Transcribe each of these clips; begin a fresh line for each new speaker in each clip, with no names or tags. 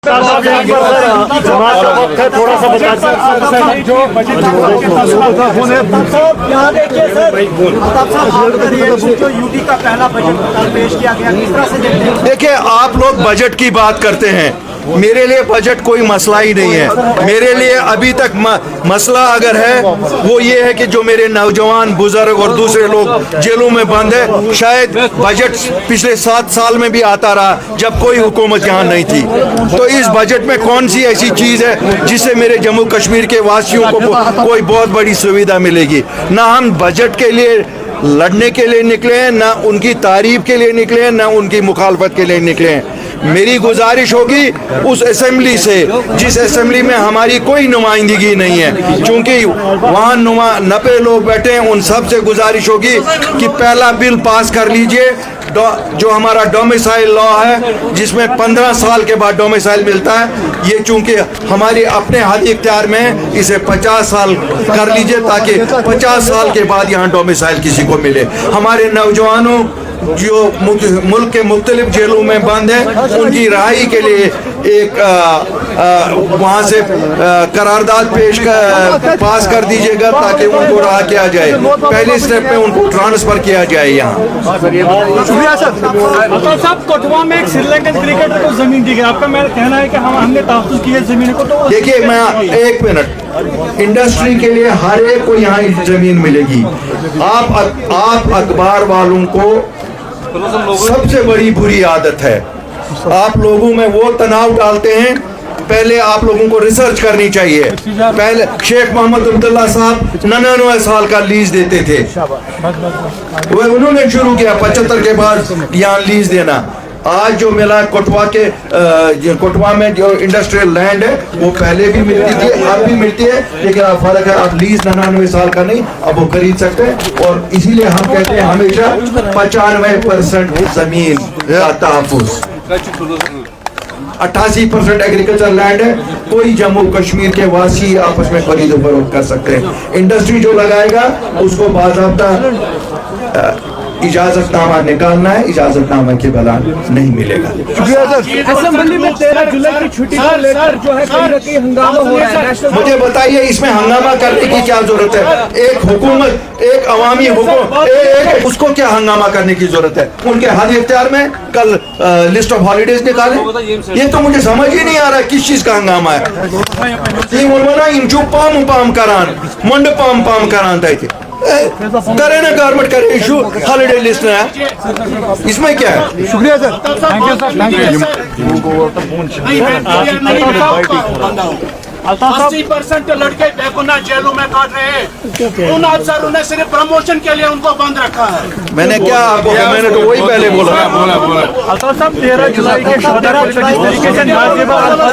थोड़ा सा बता जो
यहाँ देखिए सर, जो यूटी का पहला बजट पेश किया गया, किस तरह से देखते हैं?
देखिए, आप लोग बजट की बात करते हैं, मेरे लिए बजट कोई मसला ही नहीं है। मेरे लिए अभी तक मसला अगर है वो ये है कि जो मेरे नौजवान बुजुर्ग और दूसरे लोग जेलों में बंद है, शायद बजट पिछले 7 साल में भी आता रहा जब कोई हुकूमत यहाँ नहीं थी। तो इस बजट में कौन सी ऐसी चीज़ है जिससे मेरे जम्मू कश्मीर के वासियों को कोई बहुत बड़ी सुविधा मिलेगी? ना हम बजट के लिए लड़ने के लिए निकले हैं, ना उनकी तारीफ के लिए निकले हैं, ना उनकी मुखालफत के लिए निकले हैं। मेरी गुजारिश होगी उस असेंबली से जिस असेंबली में हमारी कोई नुमाइंदगी नहीं है, क्योंकि वहाँ 90 लोग बैठे हैं, उन सब से गुजारिश होगी कि पहला बिल पास कर लीजिए जो हमारा डोमिसाइल लॉ है, जिसमें 15 साल के बाद डोमिसाइल मिलता है। ये चूंकि हमारी अपने हाथ इख्तियार में है, इसे 50 साल कर लीजिए ताकि 50 साल के बाद यहाँ डोमिसाइल किसी को मिले। हमारे नौजवानों जो मुल्क के मुख्तलिफ जेलों में बंद हैं, उनकी रहाई के लिए एक वहाँ से करारदाद पास कर दीजिएगा ताकि उनको रहा किया जाए। पहले स्टेप में उनको ट्रांसफर किया जाए यहाँ।
शुक्रिया सर। साहब, कठुआ में एक श्रीलंकन क्रिकेटर को जमीन दी गई, आपका मेरा कहना है कि हमने तहफ्फुज़ की है जमीन को। तो
देखिए, मैं 1 मिनट, इंडस्ट्री के लिए हर एक को यहाँ जमीन मिलेगी। आप अखबार वालों को सबसे बड़ी बुरी आदत है, आप लोगों में वो तनाव डालते हैं। पहले आप लोगों को रिसर्च करनी चाहिए। पहले शेख मोहम्मद अब्दुल्ला साहब 99 साल का लीज देते थे, वो उन्होंने शुरू किया 75 के बाद यहाँ लीज देना। आज जो मिला कठुआ में जो इंडस्ट्रियल लैंड है वो पहले भी मिलती थी, अब भी मिलती है, लेकिन अब फर्क है, अब लीज 99 साल का नहीं, अब वो खरीद सकते हैं। और इसीलिए हम कहते हैं हमेशा 95% जमीन का तहफ्फुज़, 88% एग्रीकल्चर लैंड है। कोई जम्मू कश्मीर के वासी आपस में खरीदो फरोख्त कर सकते हैं। इंडस्ट्री जो लगाएगा उसको बाज़ाब्ता इजाजतनामा निकालना है, इजाजतनामा के बला नहीं मिलेगा।
शुक्रिया सर। असेंबली में 13 जुलाई की छुट्टी को लेकर जो है कहीं न कहीं हंगामा हो रहा है।
मुझे बताइए इसमें हंगामा करने की क्या जरूरत है? एक हुकूमत, एक अवामी हुकूमत, उसको क्या हंगामा करने की जरूरत है? उनके हाथ इख्तियार में कल लिस्ट ऑफ हॉलीडेज निकाले। ये तो मुझे समझ ही नहीं आ रहा किस चीज का हंगामा है। पाम करान मंड पाम करान था करे ना, गवर्नमेंट करे इशू हॉलीडे लिस्ट में है, इसमें क्या है?
शुक्रिया sir, thank you sir, thank you.
80% लड़के बेगुनाह जेलों में काट रहे हैं। उन अफसरों ने सिर्फ प्रमोशन के लिए उनको बंद रखा है।
मैंने क्या आपको, मैंने तो वही पहले बोला।
साहब, 13 जुलाई के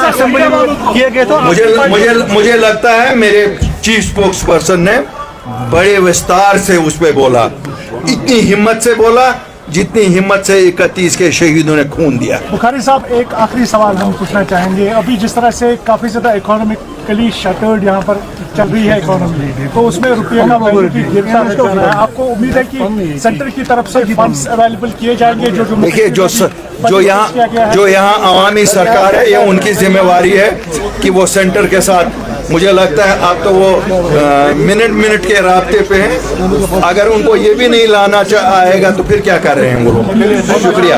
असेंबली में किए गए तो
मुझे लगता है मेरे चीफ स्पोक्स पर्सन ने बड़े विस्तार से उस पे बोला, इतनी हिम्मत से बोला जितनी हिम्मत से 31 के शहीदों ने खून दिया।
बुखारी साहब, एक आखिरी सवाल हम पूछना चाहेंगे। अभी जिस तरह से काफ़ी ज़्यादा इकोनॉमिकली शटर्ड यहाँ पर चल रही है इकोनॉमी, तो उसमें रुपये का वैल्यू भी गिरता जा रहा है। आपको उम्मीद है कि सेंटर की तरफ से फंड्स अवेलेबल किए जाएंगे?
देखिए, जो यहाँ अवामी सरकार है, ये उनकी जिम्मेवारी है कि वो सेंटर के साथ, मुझे लगता है आप तो वो मिनट के राब्ते पे हैं। अगर उनको ये भी नहीं लाना आएगा तो फिर क्या कर रहे हैं वो लोग? शुक्रिया।